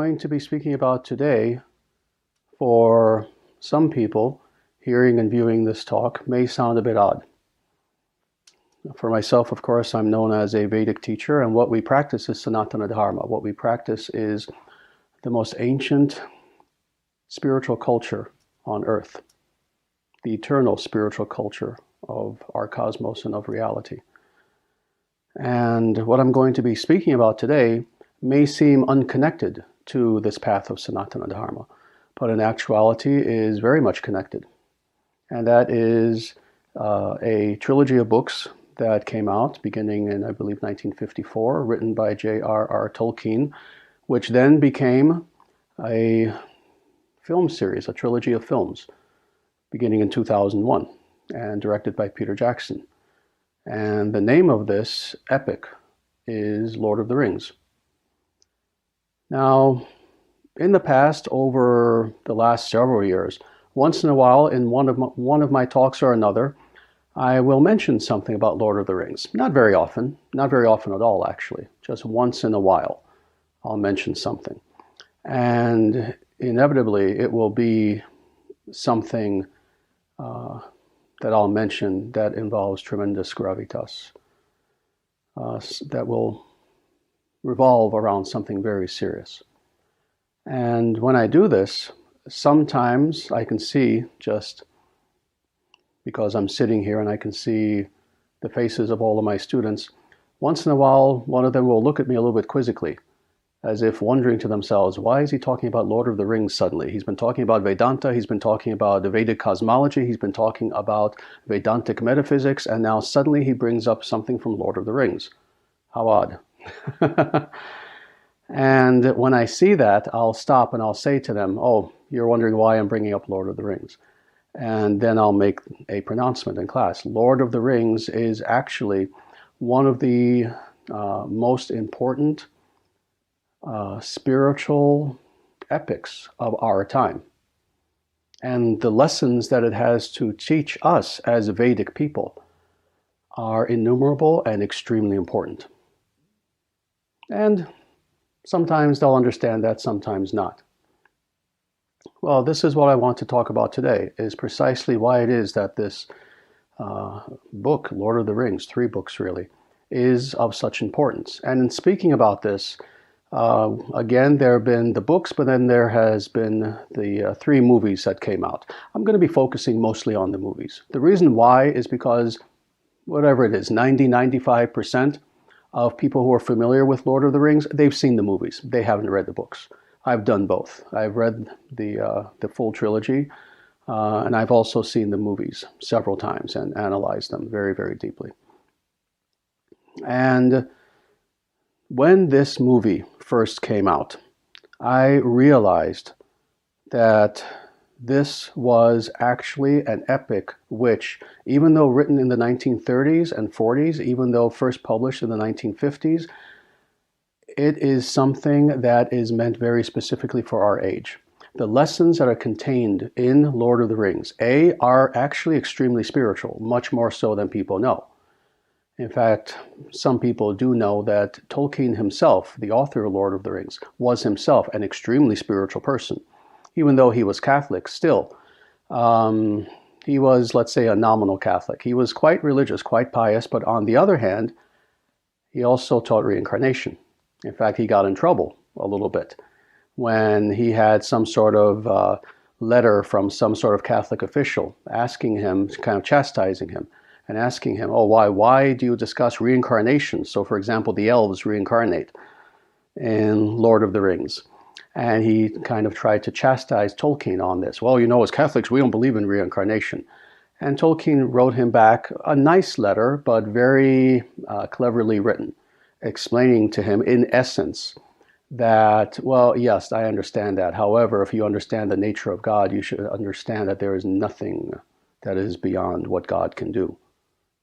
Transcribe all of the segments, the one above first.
going to be speaking about today, for some people, hearing and viewing this talk may sound a bit odd. For myself, of course, I'm known as a Vedic teacher, and what we practice is Sanatana Dharma. What we practice is the most ancient spiritual culture on earth, the eternal spiritual culture of our cosmos and of reality. And what I'm going to be speaking about today may seem unconnected to this path of Sanatana Dharma, but in actuality is very much connected. And that is a trilogy of books that came out beginning in, I believe, 1954, written by J.R.R. Tolkien, which then became a film series, a trilogy of films, beginning in 2001, and directed by Peter Jackson. And the name of this epic is Lord of the Rings. Now, in the past, over the last several years, once in a while in one of my talks or another, I will mention something about Lord of the Rings. Not very often at all actually, just once in a while I'll mention something. And inevitably it will be something that I'll mention that involves tremendous gravitas, that will revolve around something very serious. And when I do this, sometimes I can see, just because I'm sitting here and I can see the faces of all of my students, once in a while one of them will look at me a little bit quizzically, as if wondering to themselves, why is he talking about Lord of the Rings suddenly? He's been talking about Vedanta, he's been talking about the Vedic cosmology, he's been talking about Vedantic metaphysics, and now suddenly he brings up something from Lord of the Rings. How odd. And when I see that, I'll stop and I'll say to them, oh, you're wondering why I'm bringing up Lord of the Rings. And then I'll make a pronouncement in class. Lord of the Rings is actually one of the most important spiritual epics of our time. And the lessons that it has to teach us as Vedic people are innumerable and extremely important. And sometimes they'll understand that, sometimes not. Well, this is what I want to talk about today, is precisely why it is that this book, Lord of the Rings, 3 books really, is of such importance. And in speaking about this, again, there have been the books, but then there has been the 3 movies that came out. I'm going to be focusing mostly on the movies. The reason why is because, whatever it is, 90-95% of people who are familiar with Lord of the Rings, they've seen the movies. They haven't read the books. I've done both. I've read the full trilogy, and I've also seen the movies several times and analyzed them very, very deeply. And when this movie first came out, I realized that this was actually an epic which, even though written in the 1930s and 40s, even though first published in the 1950s, it is something that is meant very specifically for our age. The lessons that are contained in Lord of the Rings, are actually extremely spiritual, much more so than people know. In fact, some people do know that Tolkien himself, the author of Lord of the Rings, was himself an extremely spiritual person. Even though he was Catholic, still, he was, let's say, a nominal Catholic. He was quite religious, quite pious, but on the other hand, he also taught reincarnation. In fact, he got in trouble a little bit when he had some sort of letter from some sort of Catholic official asking him, kind of chastising him, and asking him, oh, why do you discuss reincarnation? So, for example, the elves reincarnate in Lord of the Rings. And he kind of tried to chastise Tolkien on this. Well, you know, as Catholics, we don't believe in reincarnation. And Tolkien wrote him back a nice letter, but very cleverly written, explaining to him, in essence, that, well, yes, I understand that. However, if you understand the nature of God, you should understand that there is nothing that is beyond what God can do.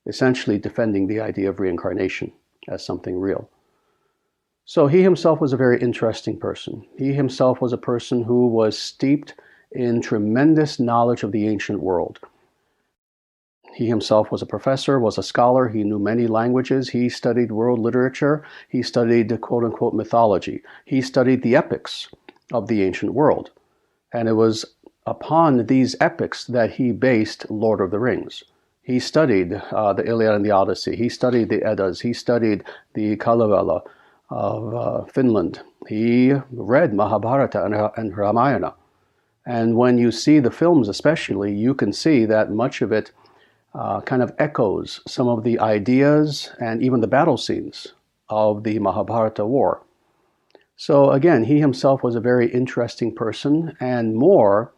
Essentially defending the idea of reincarnation as something real. So he himself was a very interesting person. He himself was a person who was steeped in tremendous knowledge of the ancient world. He himself was a professor, was a scholar. He knew many languages. He studied world literature. He studied quote-unquote mythology. He studied the epics. of the ancient world. And it was upon these epics that he based Lord of the Rings. He studied the Iliad and the Odyssey. He studied the Eddas. He studied the Kalevala of Finland. He read Mahabharata and Ramayana. And when you see the films especially, you can see that much of it kind of echoes some of the ideas and even the battle scenes of the Mahabharata war. So again, he himself was a very interesting person, and more,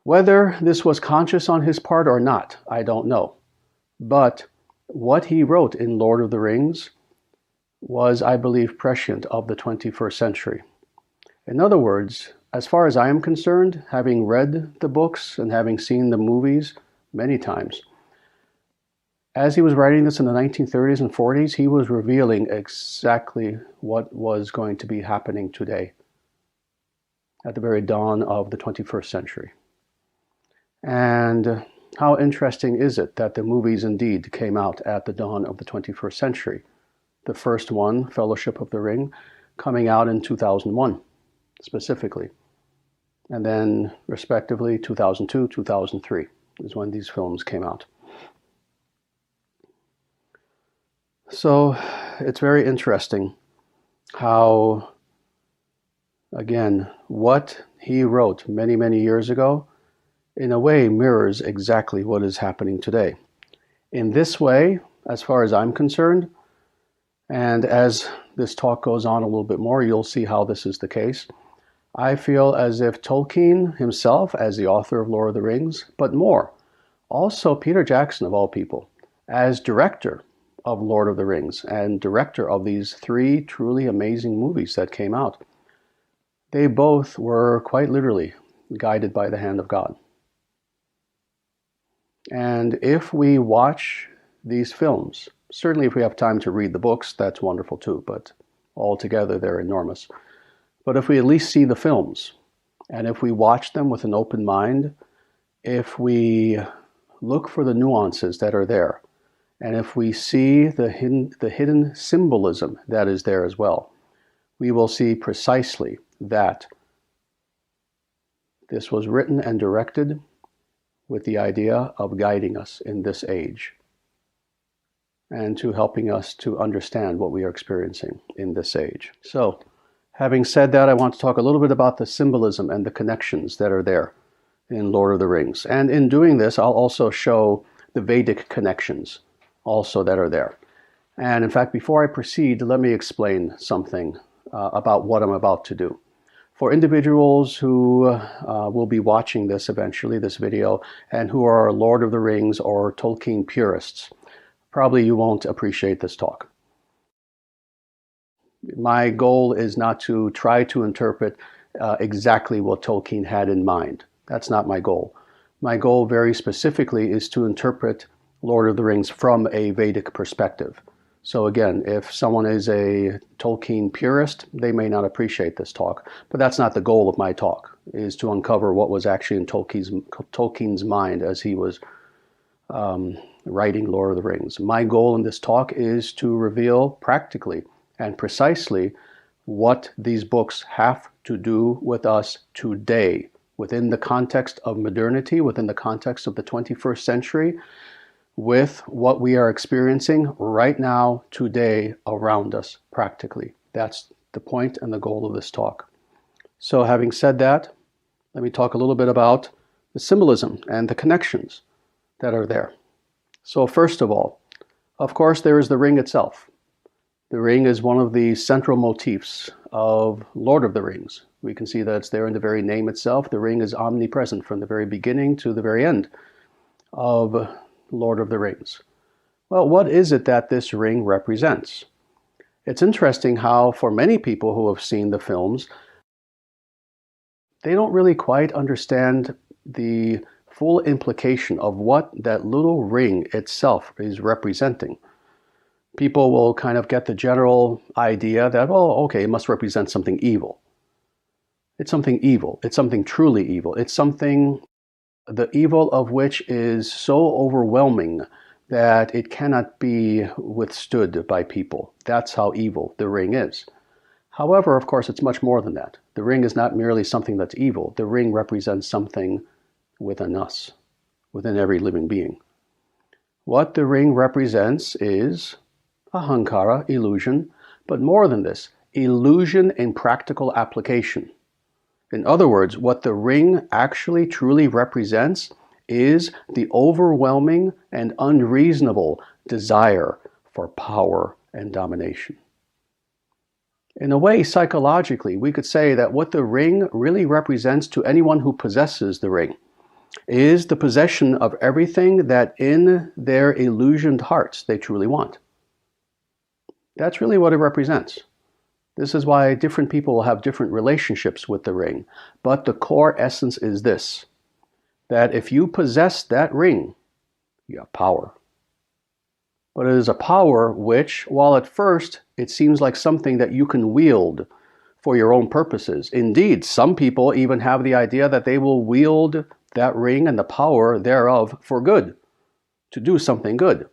whether this was conscious on his part or not, I don't know. But what he wrote in Lord of the Rings was, I believe, prescient of the 21st century. In other words, as far as I am concerned, having read the books and having seen the movies many times, as he was writing this in the 1930s and 40s, he was revealing exactly what was going to be happening today at the very dawn of the 21st century. And how interesting is it that the movies indeed came out at the dawn of the 21st century? The first one, Fellowship of the Ring, coming out in 2001, specifically. And then, respectively, 2002, 2003 is when these films came out. So it's very interesting how, again, what he wrote many, many years ago, in a way mirrors exactly what is happening today. In this way, as far as I'm concerned, and as this talk goes on a little bit more, you'll see how this is the case. I feel as if Tolkien himself, as the author of Lord of the Rings, but more, also Peter Jackson, of all people, as director of Lord of the Rings and director of these 3 truly amazing movies that came out, they both were quite literally guided by the hand of God. And if we watch these films, certainly if we have time to read the books, that's wonderful too, but altogether they're enormous. But if we at least see the films, and if we watch them with an open mind, if we look for the nuances that are there, and if we see the hidden symbolism that is there as well, we will see precisely that this was written and directed with the idea of guiding us in this age and to helping us to understand what we are experiencing in this age. So, having said that, I want to talk a little bit about the symbolism and the connections that are there in Lord of the Rings. And in doing this, I'll also show the Vedic connections also that are there. And in fact, before I proceed, let me explain something about what I'm about to do. For individuals who will be watching this eventually, this video, and who are Lord of the Rings or Tolkien purists, probably you won't appreciate this talk. My goal is not to try to interpret exactly what Tolkien had in mind. That's not my goal. My goal very specifically is to interpret Lord of the Rings from a Vedic perspective. So again, if someone is a Tolkien purist, they may not appreciate this talk, but that's not the goal of my talk, is to uncover what was actually in Tolkien's mind as he was writing Lord of the Rings. My goal in this talk is to reveal practically and precisely what these books have to do with us today, within the context of modernity, within the context of the 21st century, with what we are experiencing right now, today, around us, practically. That's the point and the goal of this talk. So having said that, let me talk a little bit about the symbolism and the connections that are there. So first of all, of course, there is the ring itself. The ring is one of the central motifs of Lord of the Rings. We can see that it's there in the very name itself. The ring is omnipresent from the very beginning to the very end of Lord of the Rings. Well, what is it that this ring represents? It's interesting how, for many people who have seen the films, they don't really quite understand the full implication of what that little ring itself is representing. People will kind of get the general idea that, oh, okay, it must represent something evil. It's something evil. It's something truly evil. It's something, the evil of which is so overwhelming that it cannot be withstood by people. That's how evil the ring is. However, of course, it's much more than that. The ring is not merely something that's evil. The ring represents something within us, within every living being. What the ring represents is ahankara, illusion, but more than this, illusion in practical application. In other words, what the ring actually truly represents is the overwhelming and unreasonable desire for power and domination. In a way, psychologically, we could say that what the ring really represents to anyone who possesses the ring is the possession of everything that in their illusioned hearts they truly want. That's really what it represents. This is why different people will have different relationships with the ring. But the core essence is this, that if you possess that ring, you have power. But it is a power which, while at first it seems like something that you can wield for your own purposes. Indeed, some people even have the idea that they will wield that ring and the power thereof for good, to do something good.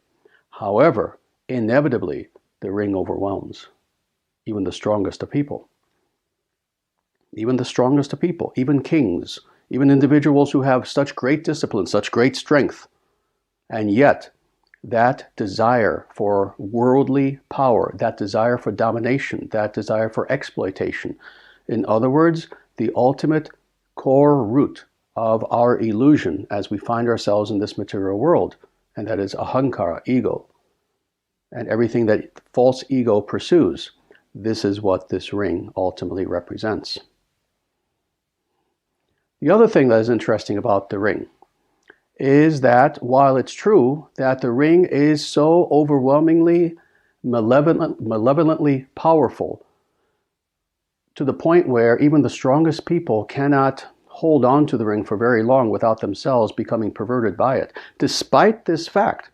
However, inevitably, the ring overwhelms even the strongest of people. Even the strongest of people, even kings, even individuals who have such great discipline, such great strength. And yet, that desire for worldly power, that desire for domination, that desire for exploitation, in other words, the ultimate core root of our illusion as we find ourselves in this material world, and that is ahankara, ego, and everything that false ego pursues. This is what this ring ultimately represents. The other thing that is interesting about the ring is that while it's true that the ring is so overwhelmingly, malevolently powerful, to the point where even the strongest people cannot hold on to the ring for very long without themselves becoming perverted by it. Despite this fact,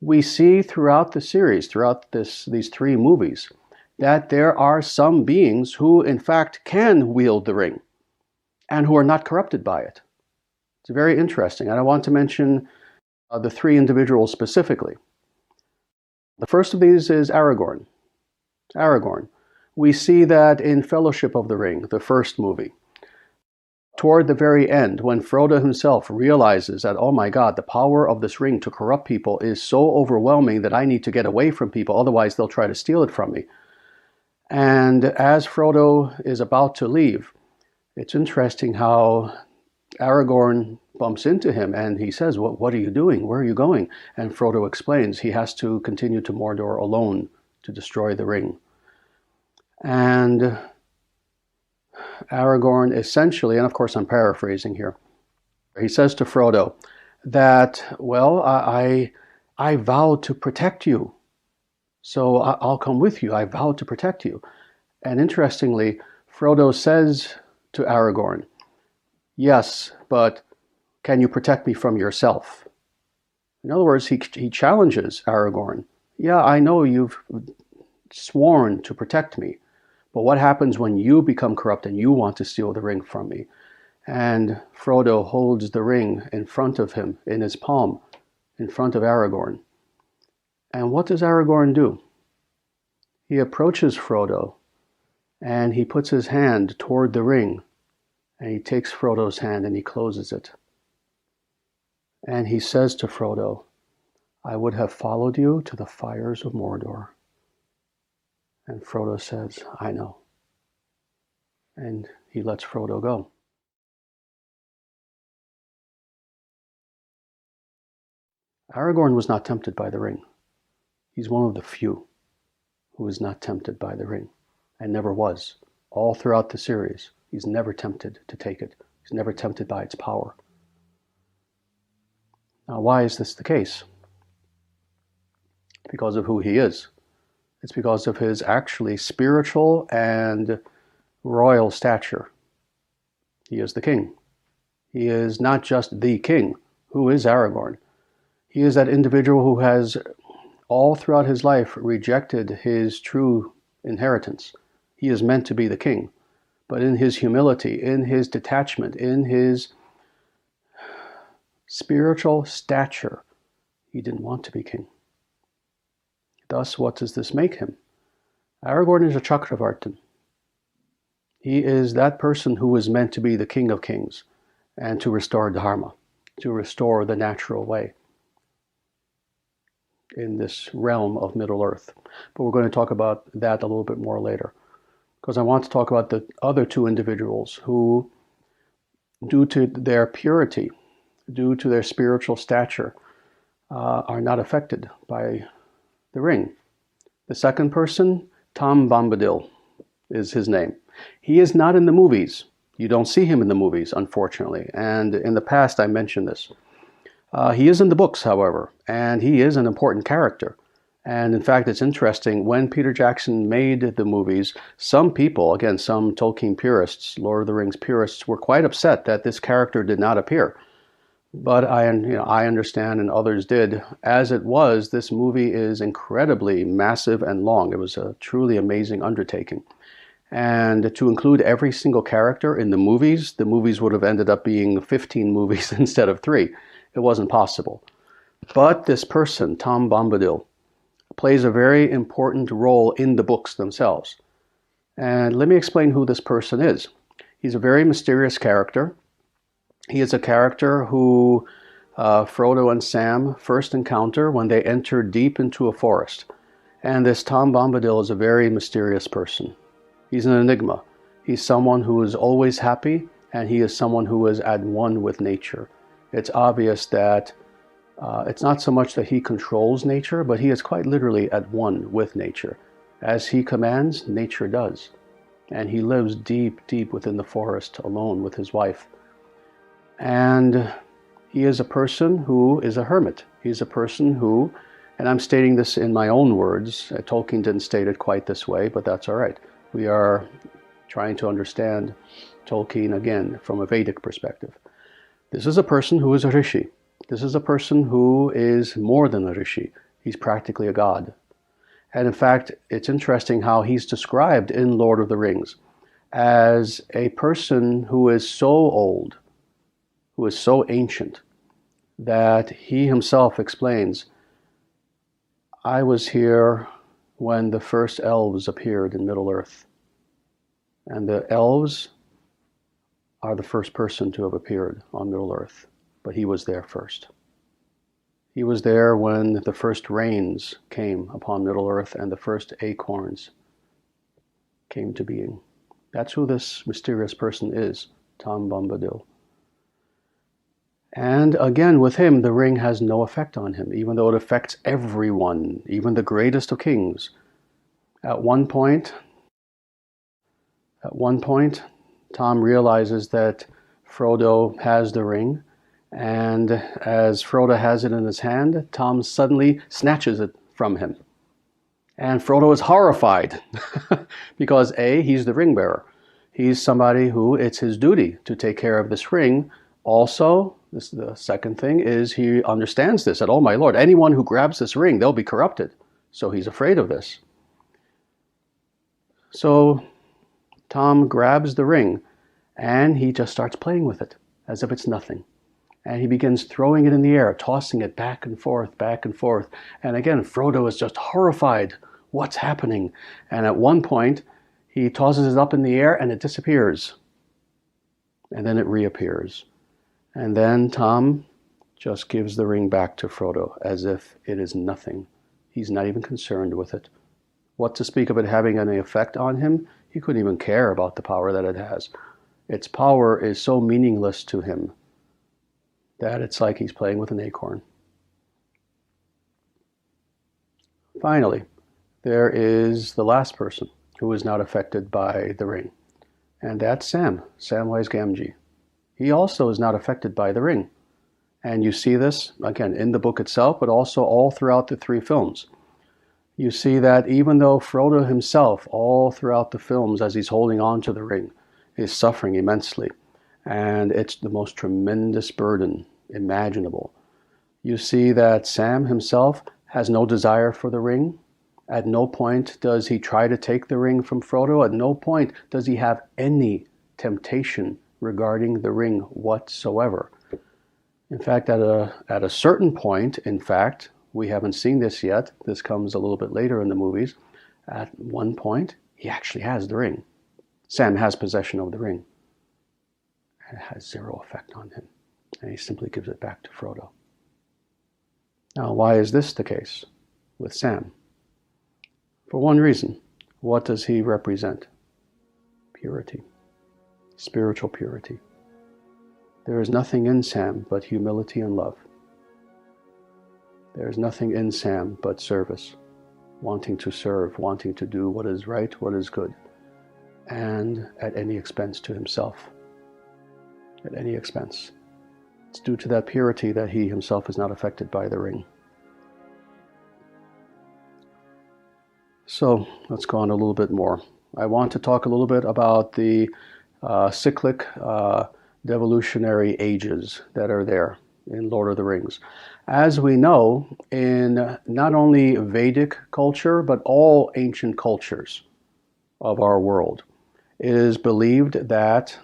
we see throughout the series, throughout these three movies, that there are some beings who in fact can wield the ring and who are not corrupted by it. It's very interesting, and I want to mention the three individuals specifically. The first of these is Aragorn. Aragorn. We see that in Fellowship of the Ring, the first movie. Toward the very end, when Frodo himself realizes that, oh my God, the power of this ring to corrupt people is so overwhelming that I need to get away from people, otherwise they'll try to steal it from me. And as Frodo is about to leave, it's interesting how Aragorn bumps into him and he says, what are you doing? Where are you going? And Frodo explains he has to continue to Mordor alone to destroy the ring. And Aragorn essentially, and of course I'm paraphrasing here, he says to Frodo that, well, I vowed to protect you. So I'll come with you. I vowed to protect you. And interestingly, Frodo says to Aragorn, yes, but can you protect me from yourself? In other words, he challenges Aragorn. Yeah, I know you've sworn to protect me, but what happens when you become corrupt and you want to steal the ring from me? And Frodo holds the ring in front of him, in his palm, in front of Aragorn. And what does Aragorn do? He approaches Frodo and he puts his hand toward the ring and he takes Frodo's hand and he closes it. And he says to Frodo, I would have followed you to the fires of Mordor. And Frodo says, I know. And he lets Frodo go. Aragorn was not tempted by the ring. He's one of the few who is not tempted by the ring, and never was. All throughout the series, he's never tempted to take it. He's never tempted by its power. Now, why is this the case? Because of who he is. It's because of his actually spiritual and royal stature. He is the king. He is not just the king. Who is Aragorn? He is that individual who has all throughout his life rejected his true inheritance. He is meant to be the king, but in his humility, in his detachment, in his spiritual stature, he didn't want to be king. Thus, what does this make him? Aragorn is a Chakravartin. He is that person who is meant to be the King of Kings and to restore Dharma, to restore the natural way in this realm of Middle Earth. But we're going to talk about that a little bit more later, because I want to talk about the other two individuals who, due to their purity, due to their spiritual stature, are not affected by the ring. The second person, Tom Bombadil is his name. He is not in the movies. You don't see him in the movies, unfortunately. And in the past, I mentioned this. He is in the books, however, and he is an important character. And in fact, it's interesting, when Peter Jackson made the movies, some people, again, some Tolkien purists, Lord of the Rings purists, were quite upset that this character did not appear. But I understand, and others did. As it was, this movie is incredibly massive and long. It was a truly amazing undertaking. And to include every single character in the movies would have ended up being 15 movies instead of 3. It wasn't possible. But this person, Tom Bombadil, plays a very important role in the books themselves. And let me explain who this person is. He's a very mysterious character. He is a character who Frodo and Sam first encounter when they enter deep into a forest. And this Tom Bombadil is a very mysterious person. He's an enigma. He's someone who is always happy, and he is someone who is at one with nature. It's obvious that it's not so much that he controls nature, but he is quite literally at one with nature. As he commands, nature does. And he lives deep, deep within the forest alone with his wife. And he is a person who is a hermit. He's a person who, and I'm stating this in my own words, Tolkien didn't state it quite this way, but that's all right. We are trying to understand Tolkien again from a Vedic perspective. This is a person who is a rishi. This is a person who is more than a rishi. He's practically a god. And in fact, it's interesting how he's described in Lord of the Rings as a person who is so old, who is so ancient, that he himself explains, I was here when the first elves appeared in Middle-earth. And the elves are the first person to have appeared on Middle-earth, but he was there first. He was there when the first rains came upon Middle-earth and the first acorns came to being. That's who this mysterious person is, Tom Bombadil. And again, with him, the ring has no effect on him, even though it affects everyone, even the greatest of kings. At one point, Tom realizes that Frodo has the ring, and as Frodo has it in his hand, Tom suddenly snatches it from him. And Frodo is horrified because A, he's the ring bearer. He's somebody who it's his duty to take care of this ring. Also, the second thing is he understands this, that, oh my Lord, anyone who grabs this ring, they'll be corrupted. So he's afraid of this. So Tom grabs the ring and he just starts playing with it as if it's nothing. And he begins throwing it in the air, tossing it back and forth, back and forth. And again, Frodo is just horrified. What's happening? And at one point, he tosses it up in the air and it disappears. And then it reappears. And then Tom just gives the ring back to Frodo as if it is nothing. He's not even concerned with it. What to speak of it having any effect on him? He couldn't even care about the power that it has. Its power is so meaningless to him that it's like he's playing with an acorn. Finally, there is the last person who is not affected by the ring, and that's Samwise Gamgee. He also is not affected by the ring. And you see this, again, in the book itself, but also all throughout the 3 films. You see that even though Frodo himself, all throughout the films, as he's holding on to the ring, is suffering immensely, and it's the most tremendous burden imaginable. You see that Sam himself has no desire for the ring. At no point does he try to take the ring from Frodo. At no point does he have any temptation regarding the ring whatsoever. In fact, at a certain point, in fact, we haven't seen this yet. This comes a little bit later in the movies. At one point, he actually has the ring. Sam has possession of the ring. And it has zero effect on him. And he simply gives it back to Frodo. Now, why is this the case with Sam? For one reason. What does he represent? Purity. Spiritual purity. There is nothing in Sam but humility and love. There is nothing in Sam but service. Wanting to serve, wanting to do what is right, what is good. And at any expense to himself. At any expense. It's due to that purity that he himself is not affected by the ring. So let's go on a little bit more. I want to talk a little bit about the cyclic devolutionary ages that are there in Lord of the Rings. As we know, in not only Vedic culture, but all ancient cultures of our world, it is believed that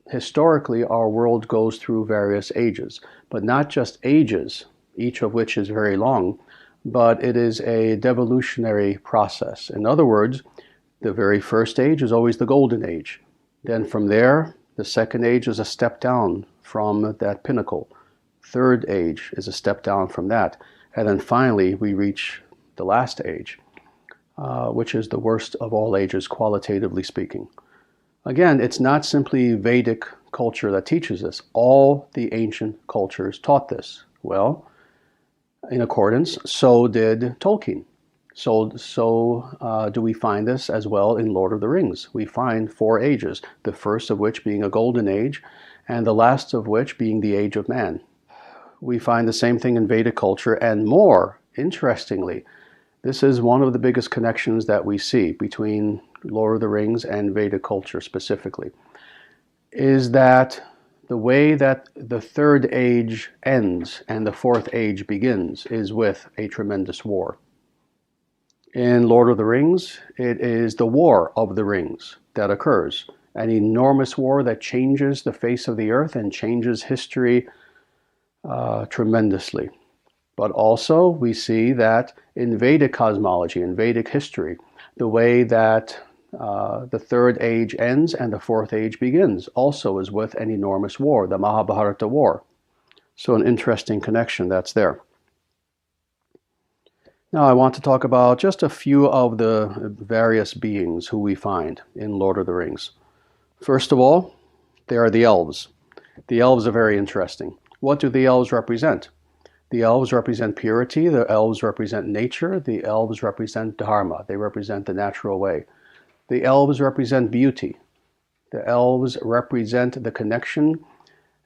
historically our world goes through various ages, but not just ages, each of which is very long, but it is a devolutionary process. In other words, the very first age is always the golden age. Then from there, the second age is a step down from that pinnacle. Third age is a step down from that. And then finally, we reach the last age, which is the worst of all ages, qualitatively speaking. Again, it's not simply Vedic culture that teaches this. All the ancient cultures taught this. Well, in accordance, so did Tolkien. So do we find this as well in Lord of the Rings. We find 4 ages, the first of which being a golden age, and the last of which being the age of man. We find the same thing in Vedic culture, and more, interestingly, this is one of the biggest connections that we see between Lord of the Rings and Vedic culture specifically, is that the way that the third age ends and the fourth age begins is with a tremendous war. In Lord of the Rings, it is the War of the Rings that occurs, an enormous war that changes the face of the earth and changes history tremendously. But also we see that in Vedic cosmology, in Vedic history, the way that the third age ends and the fourth age begins also is with an enormous war, the Mahabharata war. So an interesting connection that's there. Now I want to talk about just a few of the various beings who we find in Lord of the Rings. First of all, there are the elves. The elves are very interesting. What do the elves represent? The elves represent purity, the elves represent nature, the elves represent dharma, they represent the natural way. The elves represent beauty. The elves represent the connection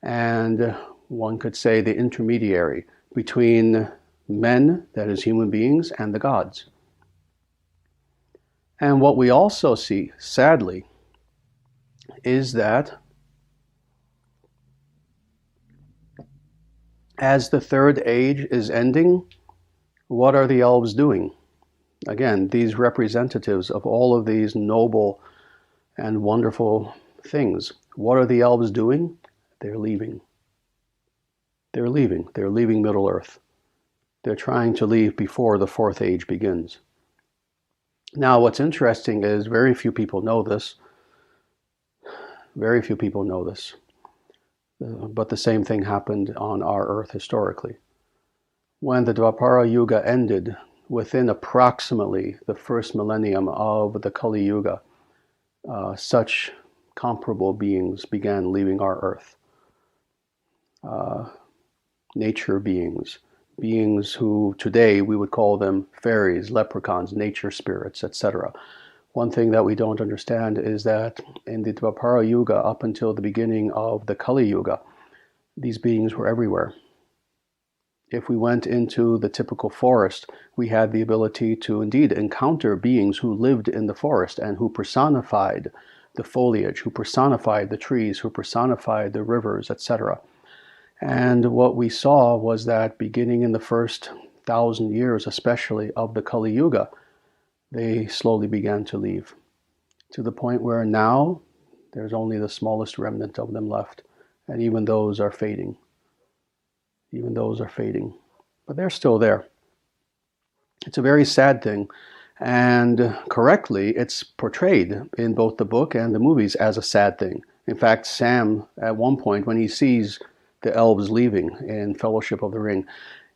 and one could say the intermediary between men, that is human beings, and the gods. And what we also see, sadly, is that as the third age is ending, what are the elves doing? Again, these representatives of all of these noble and wonderful things. What are the elves doing? They're leaving. They're leaving. They're leaving Middle Earth. They're trying to leave before the fourth age begins. Now, what's interesting is very few people know this. Very few people know this. But the same thing happened on our earth historically. When the Dwapara Yuga ended, within approximately the first millennium of the Kali Yuga, such comparable beings began leaving our earth. Nature beings, beings who today we would call them fairies, leprechauns, nature spirits, etc. One thing that we don't understand is that in the Dwapara Yuga, up until the beginning of the Kali Yuga, these beings were everywhere. If we went into the typical forest, we had the ability to indeed encounter beings who lived in the forest and who personified the foliage, who personified the trees, who personified the rivers, etc. And what we saw was that beginning in the first 1,000 years, especially of the Kali Yuga, they slowly began to leave, to the point where now there's only the smallest remnant of them left, and even those are fading. Even those are fading, but they're still there. It's a very sad thing, And correctly, it's portrayed in both the book and the movies as a sad thing. In fact, Sam, at one point, when he sees the elves leaving in Fellowship of the Ring,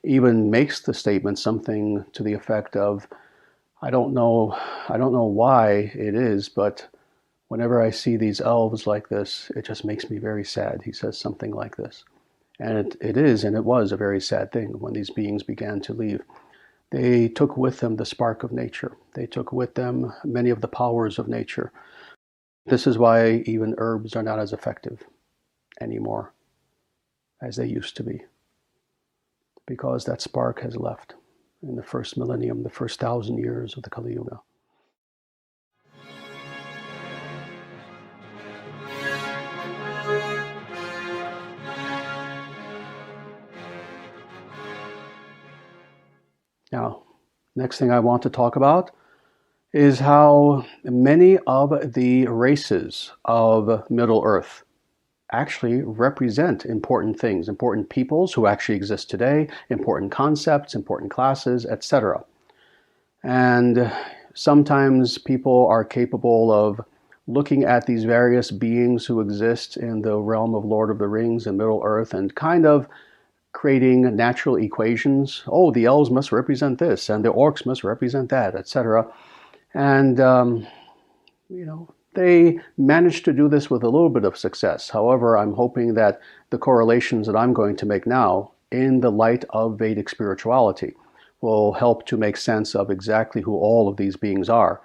even makes the statement something to the effect of, I don't know why it is, but whenever I see these elves like this, it just makes me very sad. He says something like this. And it is, and it was a very sad thing when these beings began to leave. They took with them the spark of nature. They took with them many of the powers of nature. This is why even herbs are not as effective anymore as they used to be, because that spark has left in the first millennium, the first 1,000 years of the Kali Yuga. Now, next thing I want to talk about is how many of the races of Middle Earth actually represent important things, important peoples who actually exist today, important concepts, important classes, etc. And sometimes people are capable of looking at these various beings who exist in the realm of Lord of the Rings and Middle Earth and kind of creating natural equations. Oh, the elves must represent this, and the orcs must represent that, etc. And, they managed to do this with a little bit of success. However, I'm hoping that the correlations that I'm going to make now in the light of Vedic spirituality will help to make sense of exactly who all of these beings are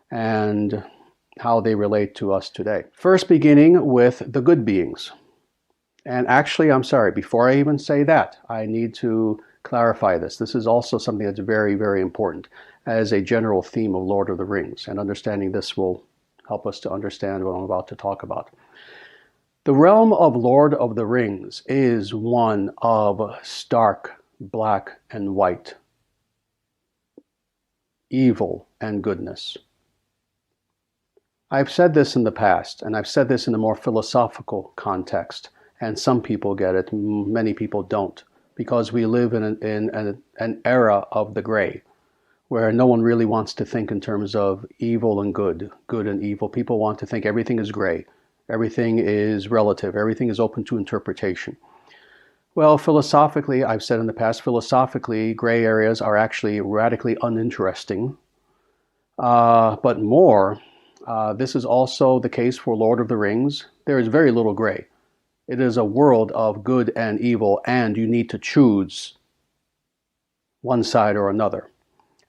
and how they relate to us today. First, beginning with the good beings. And actually, I'm sorry, before I even say that, I need to clarify this. This is also something that's very, very important as a general theme of Lord of the Rings, and understanding this will help us to understand what I'm about to talk about. The realm of Lord of the Rings is one of stark black and white, evil and goodness. I've said this in the past, and I've said this in a more philosophical context, and some people get it, many people don't, because we live in an era of the gray, where no one really wants to think in terms of evil and good, good and evil. People want to think everything is gray, everything is relative, everything is open to interpretation. Well, philosophically, I've said in the past, philosophically, gray areas are actually radically uninteresting. But more, this is also the case for Lord of the Rings. There is very little gray. It is a world of good and evil, and you need to choose one side or another.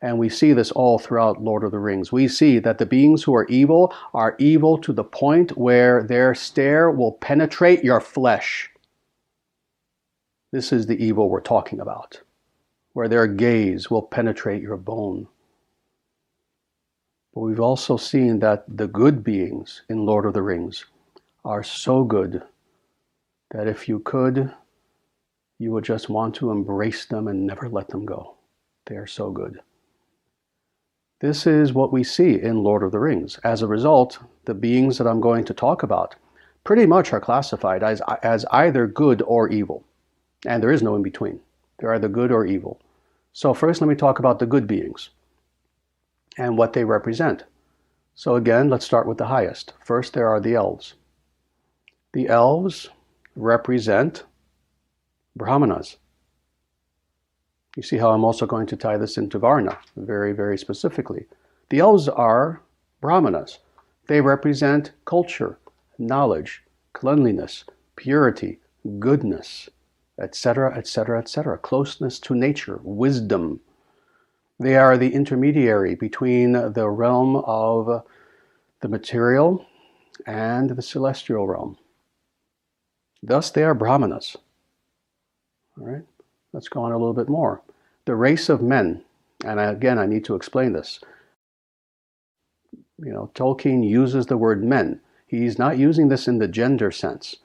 And we see this all throughout Lord of the Rings. We see that the beings who are evil to the point where their stare will penetrate your flesh. This is the evil we're talking about, where their gaze will penetrate your bone. But we've also seen that the good beings in Lord of the Rings are so good that if you could, you would just want to embrace them and never let them go. They are so good. This is what we see in Lord of the Rings. As a result, the beings that I'm going to talk about pretty much are classified as either good or evil. And there is no in between. They're either good or evil. So first let me talk about the good beings and what they represent. So again, let's start with the highest. First, there are the elves. The elves represent Brahmanas. You see how I'm also going to tie this into Varna very, very specifically. The elves are Brahmanas. They represent culture, knowledge, cleanliness, purity, goodness, etc., etc., etc., closeness to nature, wisdom. They are the intermediary between the realm of the material and the celestial realm. Thus, they are Brahmanas. All right, let's go on a little bit more. The race of men, and again, I need to explain this. Tolkien uses the word men. He's not using this in the gender sense.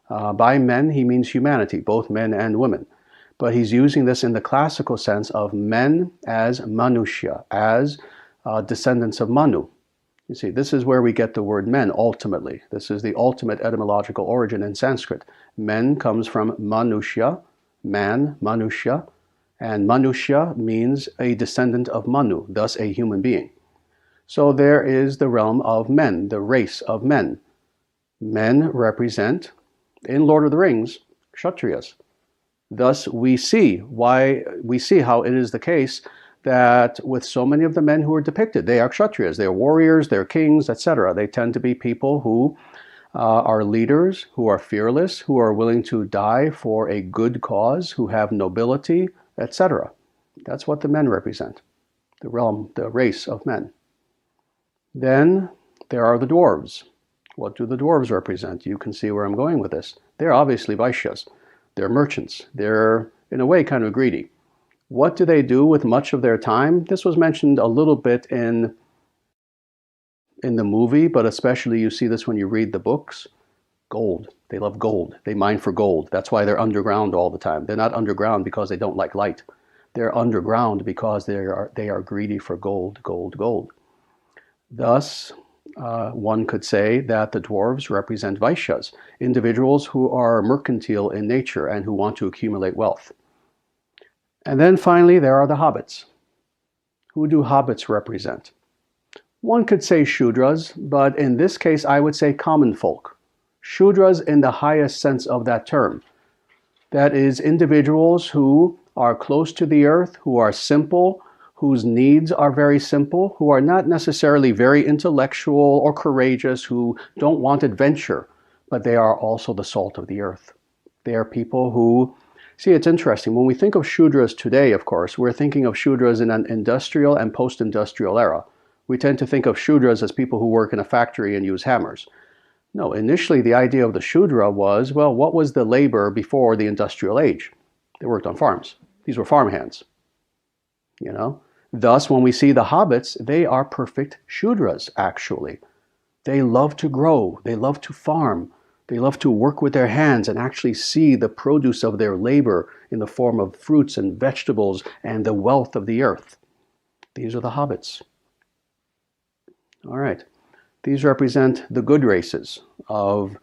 By men, he means humanity, both men and women. But he's using this in the classical sense of men as Manushya, as descendants of Manu. You see, this is where we get the word men ultimately. This is the ultimate etymological origin in Sanskrit. Men comes from Manushya, man, Manushya, And Manushya means a descendant of Manu, thus a human being. So there is the realm of men, the race of men. Men represent, in Lord of the Rings, Kshatriyas. Thus we see how it is the case that with so many of the men who are depicted, they are Kshatriyas, they are warriors, they're kings, etc. They tend to be people who are leaders, who are fearless, who are willing to die for a good cause, who have nobility, etc. That's what the men represent, the realm, the race of men. Then there are the dwarves. What do the dwarves represent? You can see where I'm going with this. They're obviously Vaishyas. They're merchants. They're, in a way, kind of greedy. What do they do with much of their time? This was mentioned a little bit in the movie, but especially you see this when you read the books. Gold. They love gold. They mine for gold. That's why they're underground all the time. They're not underground because they don't like light. They're underground because they are greedy for gold, gold, gold. Thus, one could say that the dwarves represent Vaishyas, individuals who are mercantile in nature and who want to accumulate wealth. And then finally, there are the hobbits. Who do hobbits represent? One could say Shudras, but in this case, I would say common folk. Shudras in the highest sense of that term. That is, individuals who are close to the earth, who are simple, whose needs are very simple, who are not necessarily very intellectual or courageous, who don't want adventure, but they are also the salt of the earth. They are people who, see, it's interesting. When we think of Shudras today, of course, we're thinking of Shudras in an industrial and post-industrial era. We tend to think of Shudras as people who work in a factory and use hammers. No, initially the idea of the Shudra was, well, what was the labor before the industrial age? They worked on farms. These were farmhands, you know? Thus, when we see the hobbits, they are perfect Shudras, actually. They love to grow. They love to farm. They love to work with their hands and actually see the produce of their labor in the form of fruits and vegetables and the wealth of the earth. These are the hobbits. All right. These represent the good races of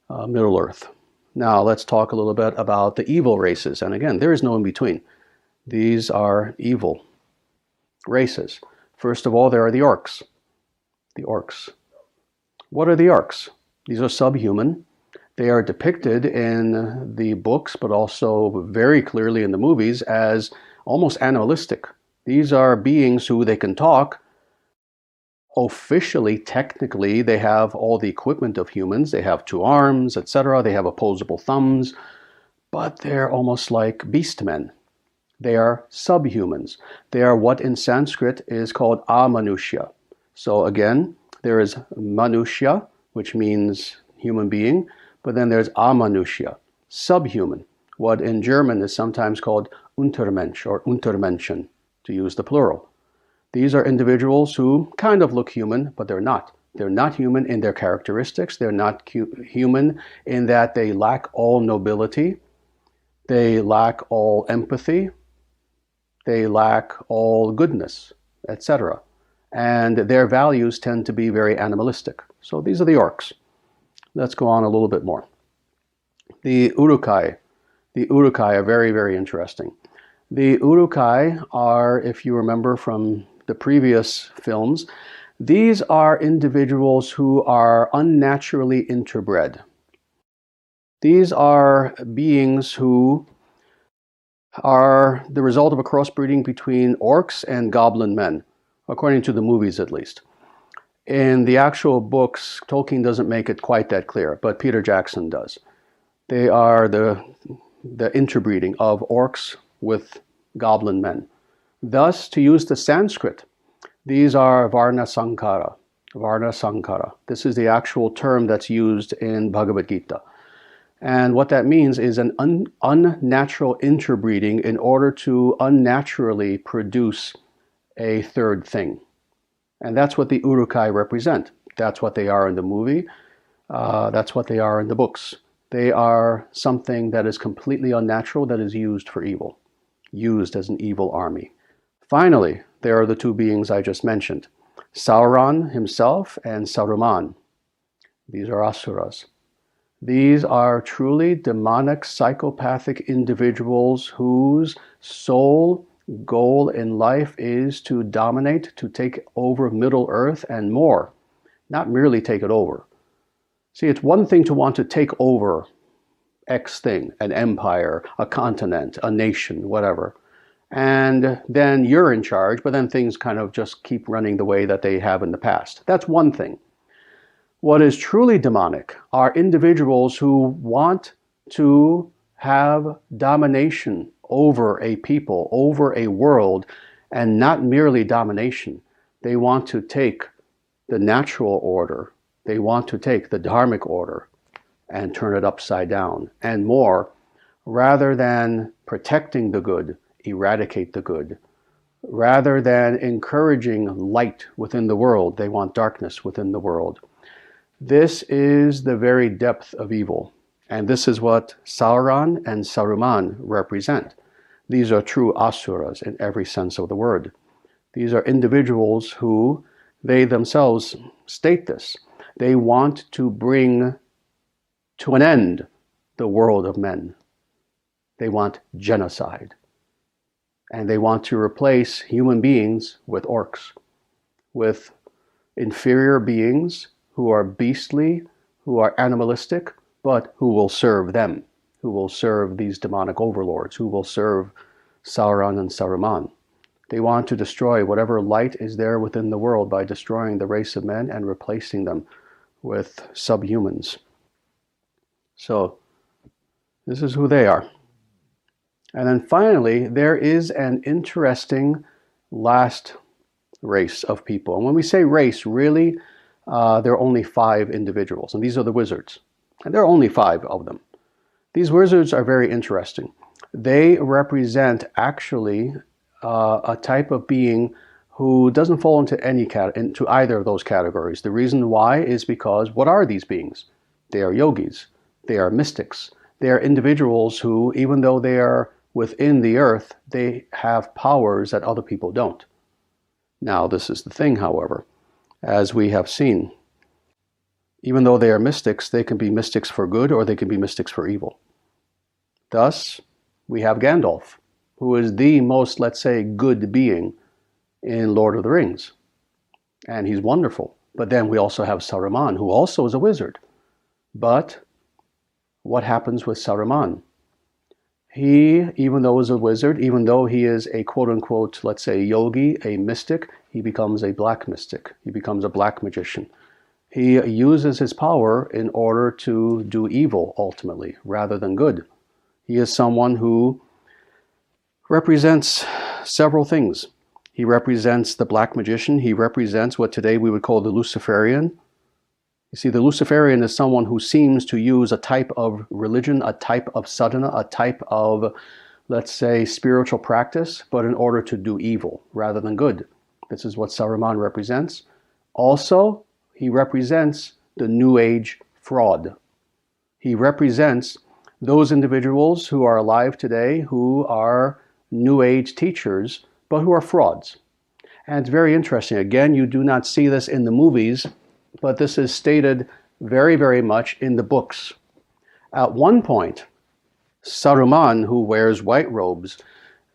Middle-earth. Now, let's talk a little bit about the evil races. And again, there is no in-between. These are evil races. First of all, there are the orcs. The orcs. What are the orcs? These are subhuman. They are depicted in the books, but also very clearly in the movies as almost animalistic. These are beings who they can talk. Officially, technically, they have all the equipment of humans. They have 2 arms, etc. They have opposable thumbs, but they're almost like beast men. They are subhumans. They are what in Sanskrit is called amanushya. So again, there is manushya, which means human being, but then there's amanushya, subhuman, what in German is sometimes called Untermensch or Untermenschen, to use the plural. These are individuals who kind of look human, but they're not. They're not human in their characteristics. They're not human in that they lack all nobility. They lack all empathy. They lack all goodness, etc. And their values tend to be very animalistic. So these are the orcs. Let's go on a little bit more. The Urukai. The Urukai are very, very interesting. The Urukai are, if you remember from the previous films, these are individuals who are unnaturally interbred. These are beings who are the result of a crossbreeding between orcs and goblin men, according to the movies at least. In the actual books, Tolkien doesn't make it quite that clear, but Peter Jackson does. They are the interbreeding of orcs with goblin men. Thus, to use the Sanskrit, these are Varna Sankara. Varna Sankara. This is the actual term that's used in Bhagavad Gita. And what that means is an unnatural interbreeding in order to unnaturally produce a third thing. And that's what the Urukai represent. That's what they are in the movie. That's what they are in the books. They are something that is completely unnatural, that is used for evil, used as an evil army. Finally, there are the 2 beings I just mentioned, Sauron himself and Saruman. These are asuras. These are truly demonic, psychopathic individuals whose sole goal in life is to dominate, to take over Middle Earth and more, not merely take it over. See, it's one thing to want to take over X thing, an empire, a continent, a nation, whatever. And then you're in charge, but then things kind of just keep running the way that they have in the past. That's one thing. What is truly demonic are individuals who want to have domination over a people, over a world, and not merely domination. They want to take the natural order, they want to take the dharmic order and turn it upside down, and more, rather than protecting the good, eradicate the good. Rather than encouraging light within the world, they want darkness within the world. This is the very depth of evil, and this is what Sauron and Saruman represent. These are true asuras in every sense of the word. These are individuals who, they themselves state this. They want to bring to an end the world of men. They want genocide. And they want to replace human beings with orcs, with inferior beings who are beastly, who are animalistic, but who will serve them, who will serve these demonic overlords, who will serve Sauron and Saruman. They want to destroy whatever light is there within the world by destroying the race of men and replacing them with subhumans. So, this is who they are. And then finally, there is an interesting last race of people. And when we say race, really, there are only 5 individuals, and these are the wizards. And there are only 5 of them. These wizards are very interesting. They represent actually a type of being who doesn't fall into either of those categories. The reason why is because what are these beings? They are yogis. They are mystics. They are individuals who, even though they are within the earth, they have powers that other people don't. Now, this is the thing, however, as we have seen. Even though they are mystics, they can be mystics for good or they can be mystics for evil. Thus, we have Gandalf, who is the most, let's say, good being in Lord of the Rings. And he's wonderful. But then we also have Saruman, who also is a wizard. But what happens with Saruman? He, even though he's a wizard, even though he is a quote-unquote, let's say, yogi, a mystic, he becomes a black mystic. He becomes a black magician. He uses his power in order to do evil, ultimately, rather than good. He is someone who represents several things. He represents the black magician. He represents what today we would call the Luciferian. You see, the Luciferian is someone who seems to use a type of religion, a type of sadhana, a type of, let's say, spiritual practice, but in order to do evil rather than good. This is what Saruman represents. Also, he represents the New Age fraud. He represents those individuals who are alive today who are New Age teachers, but who are frauds. And it's very interesting. Again, you do not see this in the movies, but this is stated very, very much in the books. At one point, Saruman, who wears white robes,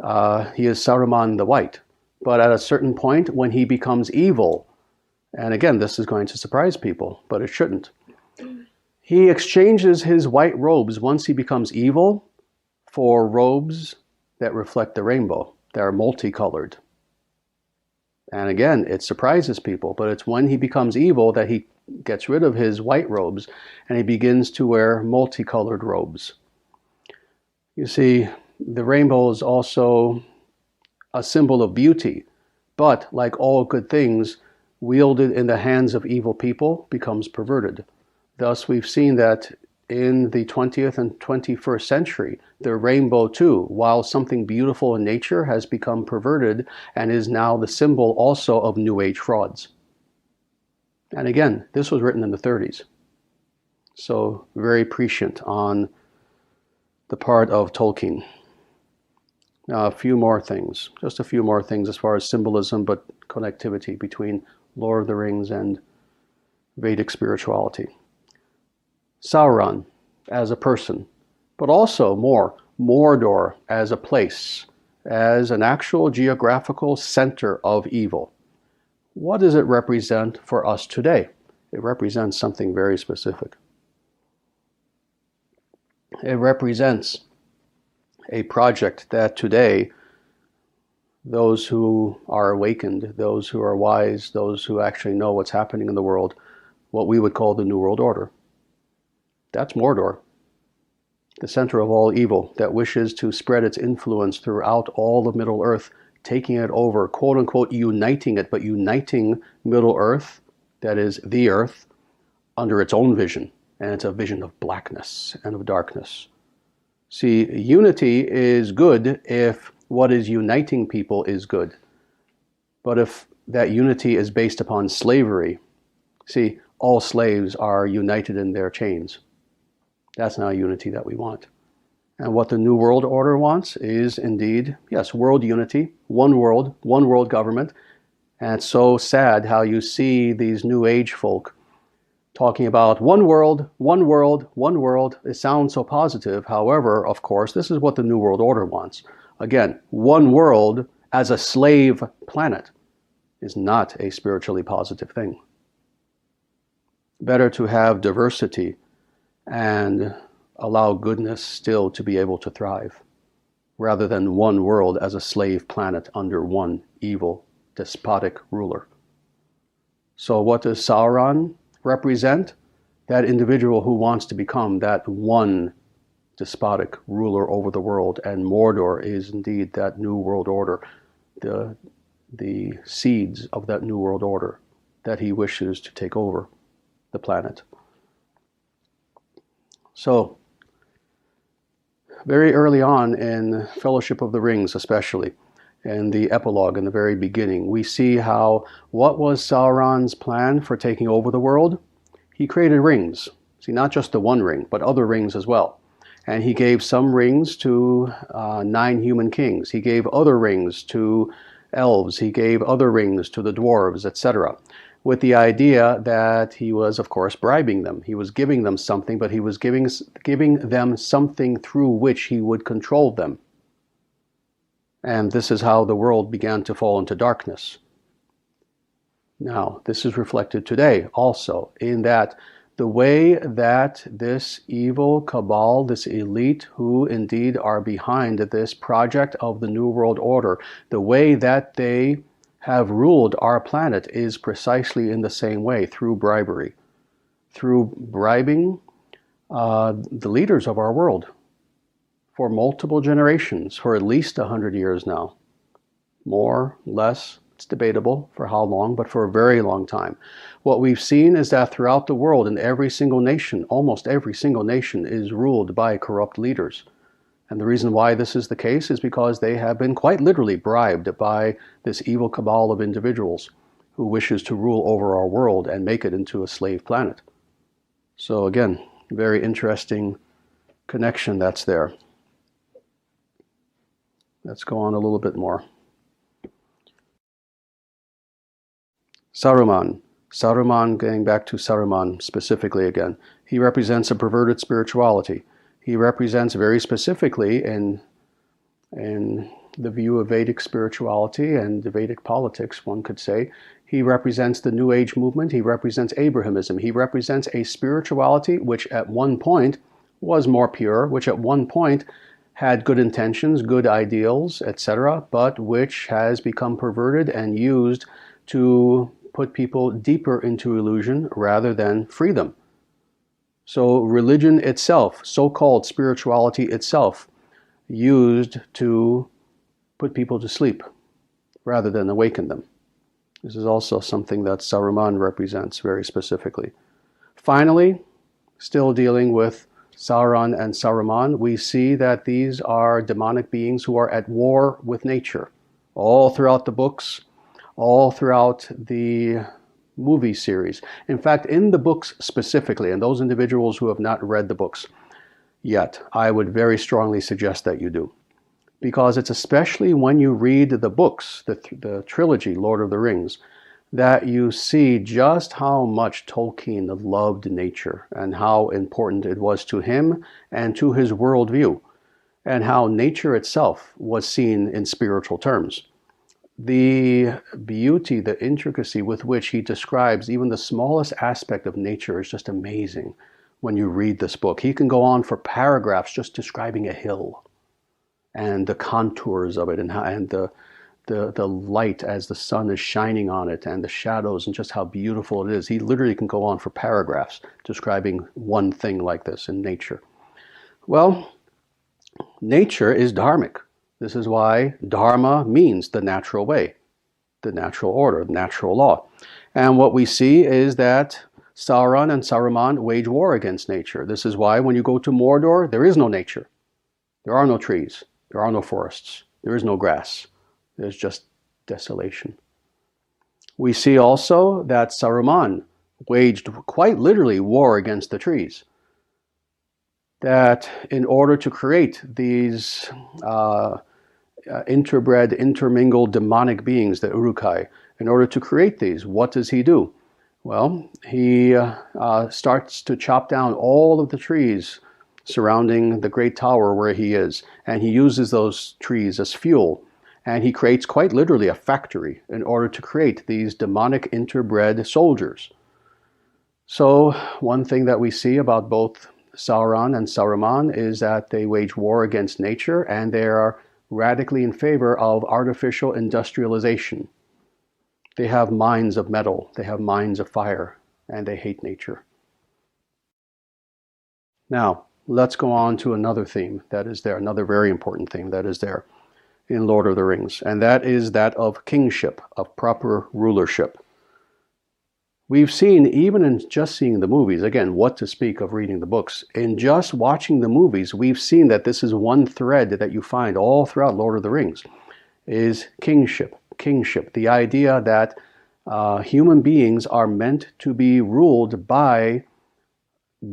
he is Saruman the White. But at a certain point, when he becomes evil, and again, this is going to surprise people, but it shouldn't. He exchanges his white robes once he becomes evil for robes that reflect the rainbow. They're multicolored. And again, it surprises people, but it's when he becomes evil that he gets rid of his white robes and he begins to wear multicolored robes. You see, the rainbow is also a symbol of beauty, but like all good things, wielded in the hands of evil people becomes perverted. Thus, we've seen that in the 20th and 21st century, the rainbow too, while something beautiful in nature, has become perverted and is now the symbol also of New Age frauds. And again, this was written in the 30s. So very prescient on the part of Tolkien. Now, a few more things, just a few more things as far as symbolism, but connectivity between Lord of the Rings and Vedic spirituality. Sauron, as a person, but also more, Mordor as a place, as an actual geographical center of evil. What does it represent for us today? It represents something very specific. It represents a project that today those who are awakened, those who are wise, those who actually know what's happening in the world, what we would call the New World Order. That's Mordor, the center of all evil that wishes to spread its influence throughout all of Middle Earth, taking it over, quote unquote, uniting it, but uniting Middle Earth, that is the Earth, under its own vision. And it's a vision of blackness and of darkness. See, unity is good if what is uniting people is good. But if that unity is based upon slavery, see, all slaves are united in their chains. That's not unity that we want. And what the New World Order wants is indeed, yes, world unity, one world government. And it's so sad how you see these New Age folk talking about one world, one world, one world. It sounds so positive. However, of course, this is what the New World Order wants. Again, one world as a slave planet is not a spiritually positive thing. Better to have diversity and allow goodness still to be able to thrive, rather than one world as a slave planet under one evil, despotic ruler. So what does Sauron represent? That individual who wants to become that one despotic ruler over the world, and Mordor is indeed that New World Order, the seeds of that New World Order that he wishes to take over the planet. So, very early on in Fellowship of the Rings especially, in the epilogue in the very beginning, we see how, what was Sauron's plan for taking over the world? He created rings. See, not just the one ring, but other rings as well. And he gave some rings to 9 human kings. He gave other rings to elves. He gave other rings to the dwarves, etc. With the idea that he was, of course, bribing them. He was giving them something, but he was giving them something through which he would control them. And this is how the world began to fall into darkness. Now, this is reflected today also in that the way that this evil cabal, this elite who indeed are behind this project of the New World Order, the way that they have ruled our planet is precisely in the same way, through bribery, through bribing the leaders of our world for multiple generations, for at least 100 years now. More, less, it's debatable for how long, but for a very long time. What we've seen is that throughout the world, in every single nation, almost every single nation is ruled by corrupt leaders. And the reason why this is the case is because they have been quite literally bribed by this evil cabal of individuals who wishes to rule over our world and make it into a slave planet. So again, very interesting connection that's there. Let's go on a little bit more. Saruman. Saruman, getting back to Saruman specifically again, he represents a perverted spirituality. He represents very specifically in the view of Vedic spirituality and Vedic politics, one could say, he represents the New Age movement. He represents Abrahamism. He represents a spirituality which at one point was more pure, which at one point had good intentions, good ideals, etc., but which has become perverted and used to put people deeper into illusion rather than free them. So religion itself, so-called spirituality itself, used to put people to sleep rather than awaken them. This is also something that Saruman represents very specifically. Finally, still dealing with Sauron and Saruman, we see that these are demonic beings who are at war with nature. All throughout the books, all throughout the movie series. In fact, in the books specifically, and those individuals who have not read the books yet, I would very strongly suggest that you do. Because it's especially when you read the books, the trilogy, Lord of the Rings, that you see just how much Tolkien loved nature and how important it was to him and to his worldview, and how nature itself was seen in spiritual terms. The beauty, the intricacy with which he describes even the smallest aspect of nature is just amazing when you read this book. He can go on for paragraphs just describing a hill and the contours of it, and the light as the sun is shining on it, and the shadows, and just how beautiful it is. He literally can go on for paragraphs describing one thing like this in nature. Well, nature is dharmic. This is why dharma means the natural way, the natural order, the natural law. And what we see is that Sauron and Saruman wage war against nature. This is why when you go to Mordor, there is no nature. There are no trees. There are no forests. There is no grass. There's just desolation. We see also that Saruman waged quite literally war against the trees. That in order to create these interbred, intermingled demonic beings, the Uruk-hai, in order to create these, what does he do? Well, he starts to chop down all of the trees surrounding the great tower where he is, and he uses those trees as fuel, and he creates quite literally a factory in order to create these demonic interbred soldiers. So one thing that we see about both Sauron and Saruman is that they wage war against nature, and they are radically in favor of artificial industrialization. They have minds of metal, they have minds of fire, and they hate nature. Now, let's go on to another theme that is there, another very important theme that is there in Lord of the Rings, and that is that of kingship, of proper rulership. We've seen, even in just seeing the movies, again, what to speak of reading the books, in just watching the movies, we've seen that this is one thread that you find all throughout Lord of the Rings, is kingship. Kingship, the idea that human beings are meant to be ruled by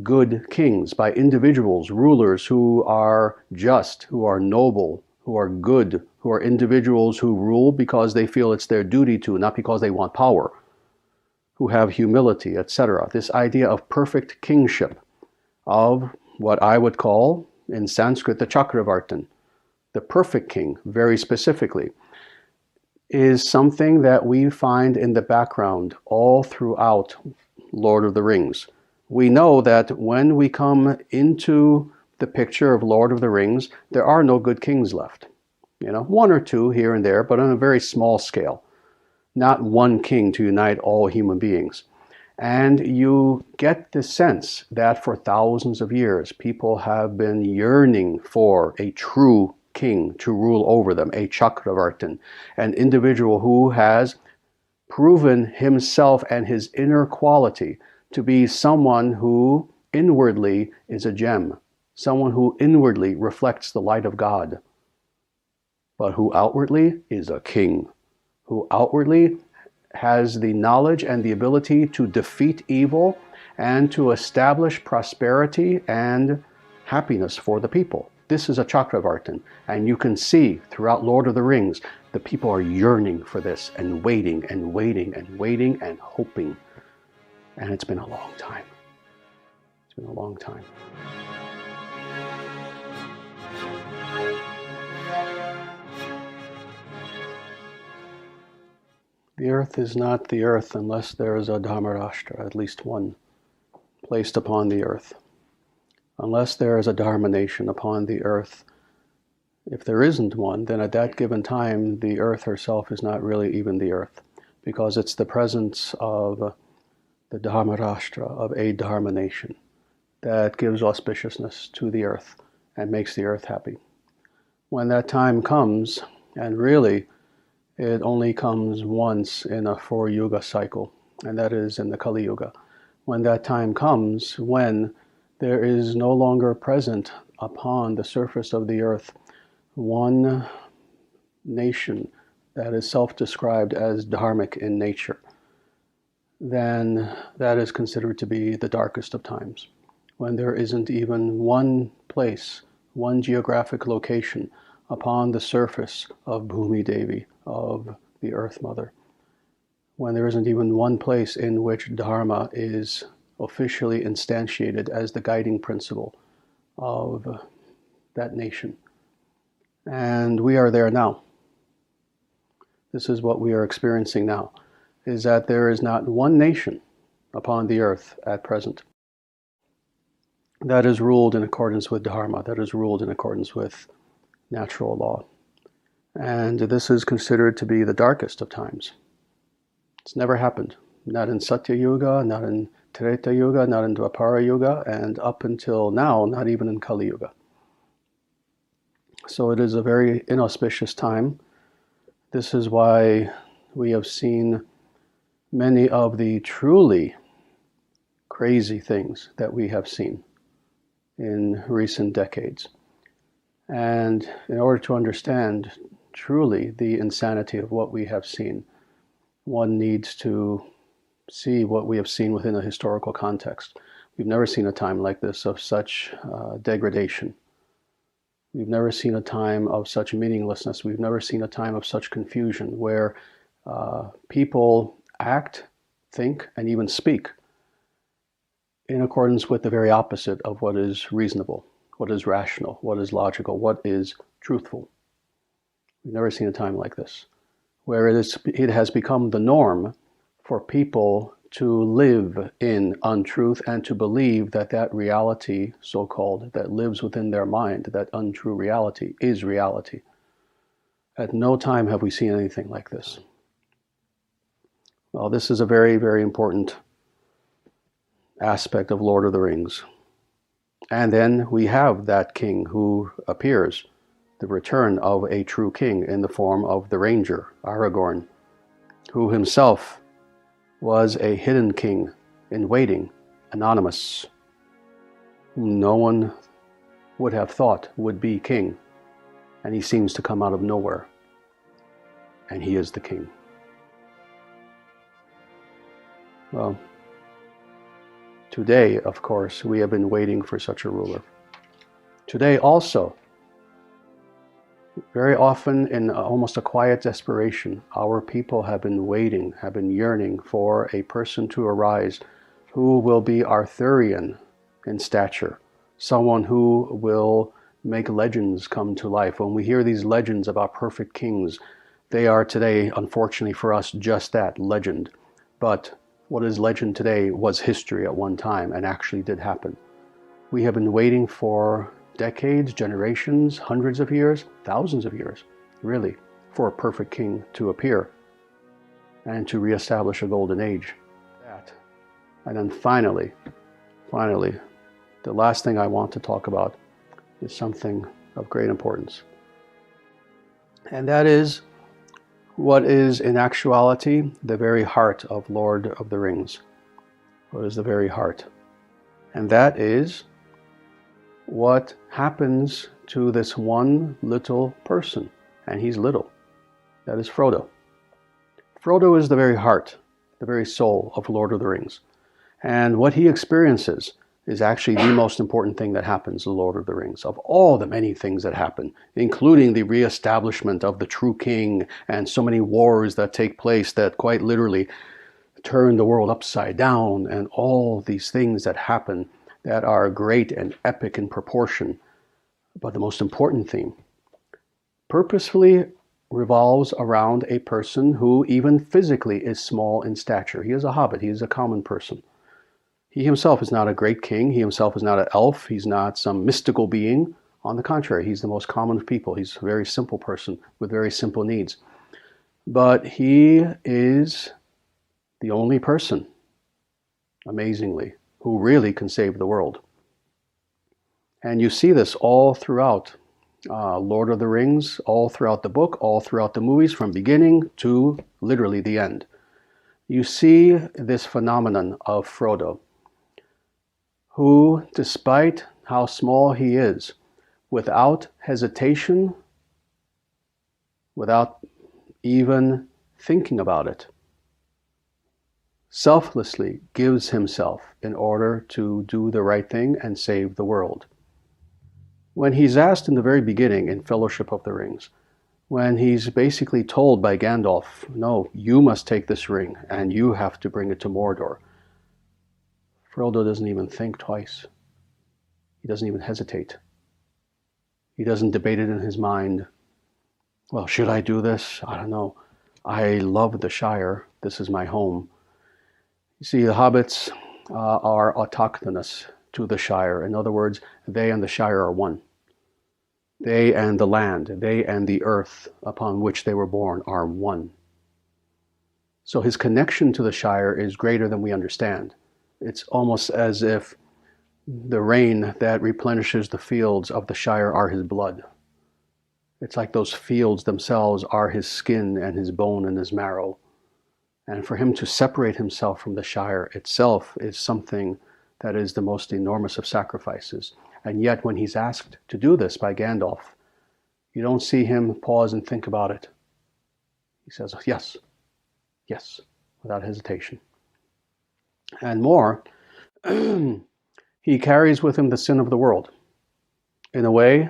good kings, by individuals, rulers who are just, who are noble, who are good, who are individuals who rule because they feel it's their duty to, not because they want power, who have humility, etc. This idea of perfect kingship, of what I would call in Sanskrit the Chakravartin, the perfect king, very specifically, is something that we find in the background all throughout Lord of the Rings. We know that when we come into the picture of Lord of the Rings, there are no good kings left. You know, one or two here and there, but on a very small scale. Not one king to unite all human beings. And you get the sense that for thousands of years, people have been yearning for a true king to rule over them, a Chakravartin, an individual who has proven himself and his inner quality to be someone who inwardly is a gem, someone who inwardly reflects the light of God, but who outwardly is a king, who outwardly has the knowledge and the ability to defeat evil and to establish prosperity and happiness for the people. This is a Chakravartin, and you can see throughout Lord of the Rings, the people are yearning for this and waiting and waiting and waiting and hoping. And it's been a long time. It's been a long time. The earth is not the earth unless there is a Dharmarashtra, at least one, placed upon the earth. Unless there is a Dharma nation upon the earth, if there isn't one, then at that given time, the earth herself is not really even the earth, because it's the presence of the Dharmarashtra, of a Dharma nation, that gives auspiciousness to the earth and makes the earth happy. When that time comes, and really it only comes once in a 4-yuga cycle, and that is in the Kali Yuga. When that time comes, when there is no longer present upon the surface of the earth one nation that is self-described as dharmic in nature, then that is considered to be the darkest of times. When there isn't even one place, one geographic location upon the surface of Bhumi Devi, of the Earth Mother, when there isn't even one place in which Dharma is officially instantiated as the guiding principle of that nation. And we are there now. This is what we are experiencing now, is that there is not one nation upon the earth at present that is ruled in accordance with Dharma, that is ruled in accordance with natural law. And this is considered to be the darkest of times. It's never happened. Not in Satya Yuga, not in Treta Yuga, not in Dwapara Yuga, and up until now, not even in Kali Yuga. So it is a very inauspicious time. This is why we have seen many of the truly crazy things that we have seen in recent decades. And in order to understand truly the insanity of what we have seen, one needs to see what we have seen within a historical context. We've never seen a time like this of such degradation. We've never seen a time of such meaninglessness. We've never seen a time of such confusion where people act, think, and even speak in accordance with the very opposite of what is reasonable, what is rational, what is logical, what is truthful. We've never seen a time like this, where it has become the norm for people to live in untruth and to believe that that reality, so-called, that lives within their mind, that untrue reality, is reality. At no time have we seen anything like this. Well, this is a very, very important aspect of Lord of the Rings. And then we have that king who appears, the return of a true king in the form of the ranger, Aragorn, who himself was a hidden king in waiting, anonymous, whom no one would have thought would be king. And he seems to come out of nowhere. And he is the king. Well, today, of course, we have been waiting for such a ruler. Today also, very often in almost a quiet desperation, our people have been waiting, have been yearning for a person to arise who will be Arthurian in stature, someone who will make legends come to life. When we hear these legends about perfect kings, they are today, unfortunately for us, just that, legend. But what is legend today was history at one time and actually did happen. We have been waiting for decades, generations, hundreds of years, thousands of years, really, for a perfect king to appear and to reestablish a golden age. And then finally, the last thing I want to talk about is something of great importance. And that is what is in actuality the very heart of Lord of the Rings. What is the very heart? And that is what happens to this one little person. And he's little. That is Frodo. Frodo is the very heart, the very soul of Lord of the Rings. And what he experiences is actually the most important thing that happens in Lord of the Rings. Of all the many things that happen, including the reestablishment of the true king and so many wars that take place that quite literally turn the world upside down, and all these things that happen that are great and epic in proportion. But the most important theme purposefully revolves around a person who even physically is small in stature. He is a hobbit. He is a common person. He himself is not a great king. He himself is not an elf. He's not some mystical being. On the contrary, he's the most common of people. He's a very simple person with very simple needs. But he is the only person, amazingly, who really can save the world. And you see this all throughout Lord of the Rings, all throughout the book, all throughout the movies, from beginning to literally the end. You see this phenomenon of Frodo, who, despite how small he is, without hesitation, without even thinking about it, selflessly gives himself in order to do the right thing and save the world. When he's asked in the very beginning in Fellowship of the Rings, when he's basically told by Gandalf, no, you must take this ring and you have to bring it to Mordor. Frodo doesn't even think twice. He doesn't even hesitate. He doesn't debate it in his mind. Well, should I do this? I don't know. I love the Shire. This is my home. You see, the hobbits are autochthonous to the Shire. In other words, they and the Shire are one. They and the land, they and the earth upon which they were born are one. So his connection to the Shire is greater than we understand. It's almost as if the rain that replenishes the fields of the Shire are his blood. It's like those fields themselves are his skin and his bone and his marrow. And for him to separate himself from the Shire itself is something that is the most enormous of sacrifices. And yet when he's asked to do this by Gandalf, you don't see him pause and think about it. He says, yes, yes, without hesitation. And more, he carries with him the sin of the world. In a way,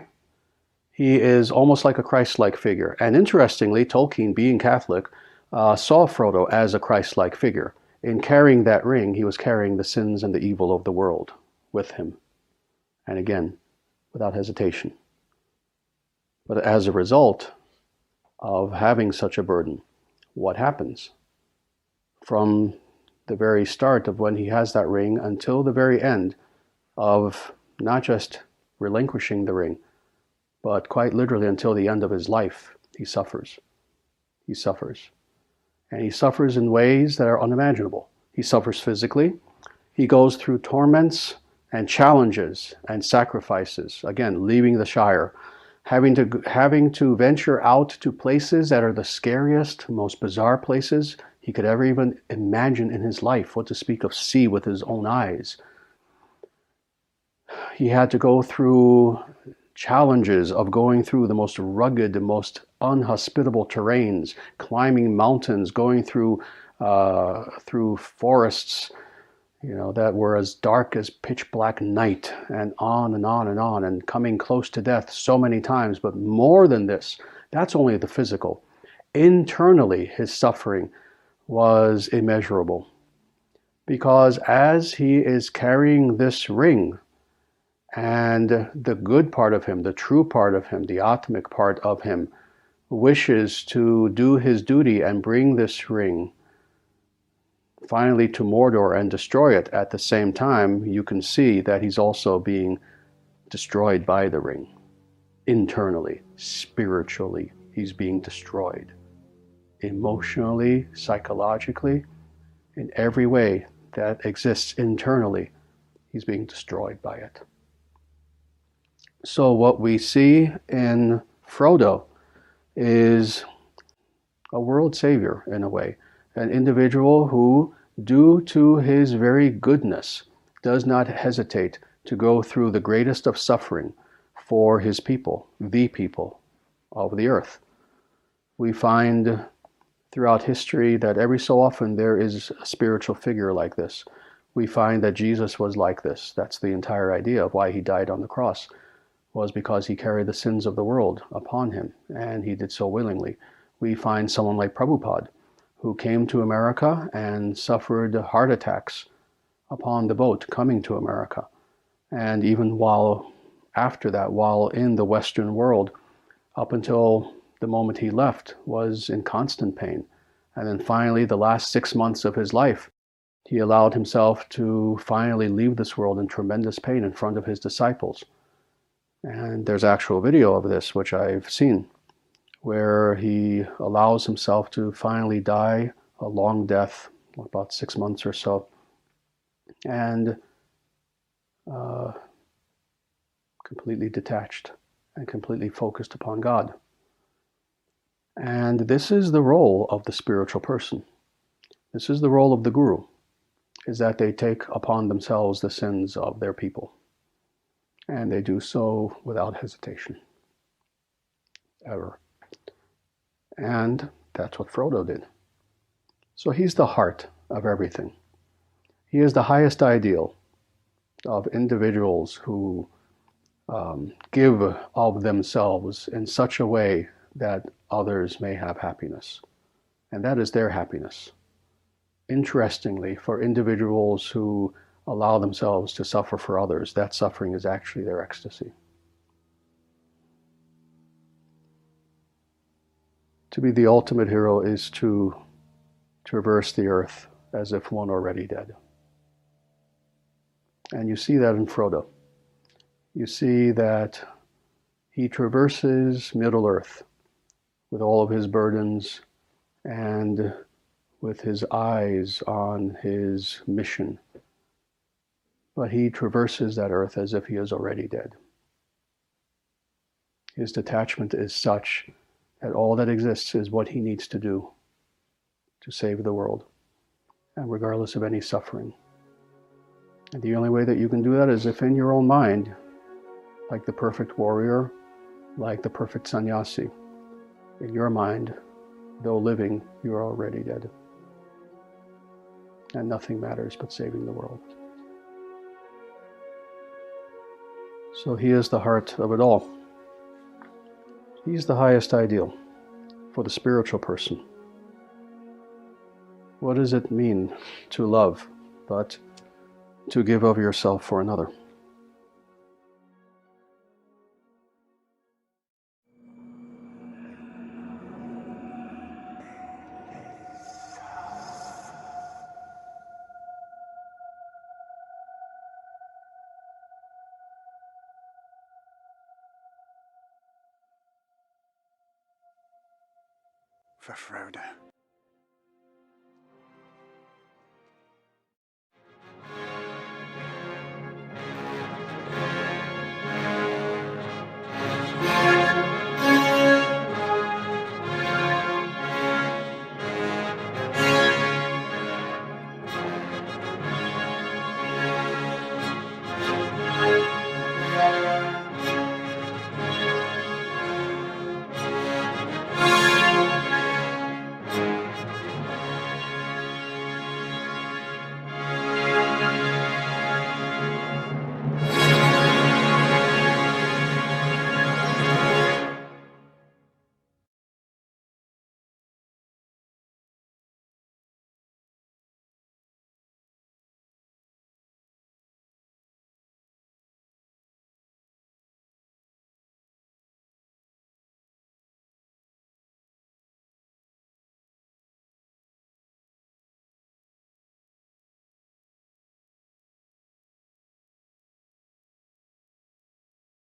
he is almost like a Christ-like figure. And interestingly, Tolkien, being Catholic, saw Frodo as a Christ-like figure. In carrying that ring, he was carrying the sins and the evil of the world with him. And again, without hesitation. But as a result of having such a burden, what happens? From the very start of when he has that ring until the very end of not just relinquishing the ring, but quite literally until the end of his life, he suffers. He suffers. And he suffers in ways that are unimaginable. He suffers physically. He goes through torments and challenges and sacrifices. Again, leaving the Shire, having to venture out to places that are the scariest, most bizarre places he could ever even imagine in his life, what to speak of see with his own eyes. He had to go through challenges of going through the most rugged, the most unhospitable terrains, climbing mountains, going through forests, that were as dark as pitch black night, and on and on and on, and coming close to death so many times. But more than this, that's only the physical. Internally, his suffering was immeasurable. Because as he is carrying this ring, and the good part of him, the true part of him, the Atmic part of him, wishes to do his duty and bring this ring finally to Mordor and destroy it, at the same time, you can see that he's also being destroyed by the ring. Internally, spiritually, he's being destroyed. Emotionally, psychologically, in every way that exists internally, he's being destroyed by it. So what we see in Frodo is a world savior, in a way. An individual who, due to his very goodness, does not hesitate to go through the greatest of suffering for his people, the people of the earth. We find throughout history that every so often there is a spiritual figure like this. We find that Jesus was like this. That's the entire idea of why he died on the cross, was because he carried the sins of the world upon him, and he did so willingly. We find someone like Prabhupada, who came to America and suffered heart attacks upon the boat coming to America. And even after that, while in the Western world, up until the moment he left, was in constant pain. And then finally, the last 6 months of his life, he allowed himself to finally leave this world in tremendous pain in front of his disciples. And there's actual video of this, which I've seen, where he allows himself to finally die a long death, about 6 months or so, and completely detached and completely focused upon God. And this is the role of the spiritual person. This is the role of the guru, is that they take upon themselves the sins of their people. And they do so without hesitation, ever. And that's what Frodo did. So he's the heart of everything. He is the highest ideal of individuals who give of themselves in such a way that others may have happiness. And that is their happiness. Interestingly, for individuals who allow themselves to suffer for others, that suffering is actually their ecstasy. To be the ultimate hero is to traverse the earth as if one already dead. And you see that in Frodo. You see that he traverses Middle Earth with all of his burdens and with his eyes on his mission. But he traverses that earth as if he is already dead. His detachment is such that all that exists is what he needs to do to save the world, and regardless of any suffering. And the only way that you can do that is if in your own mind, like the perfect warrior, like the perfect sannyasi, in your mind, though living, you are already dead. And nothing matters but saving the world. So he is the heart of it all. He's the highest ideal for the spiritual person. What does it mean to love but to give of yourself for another? For Frodo.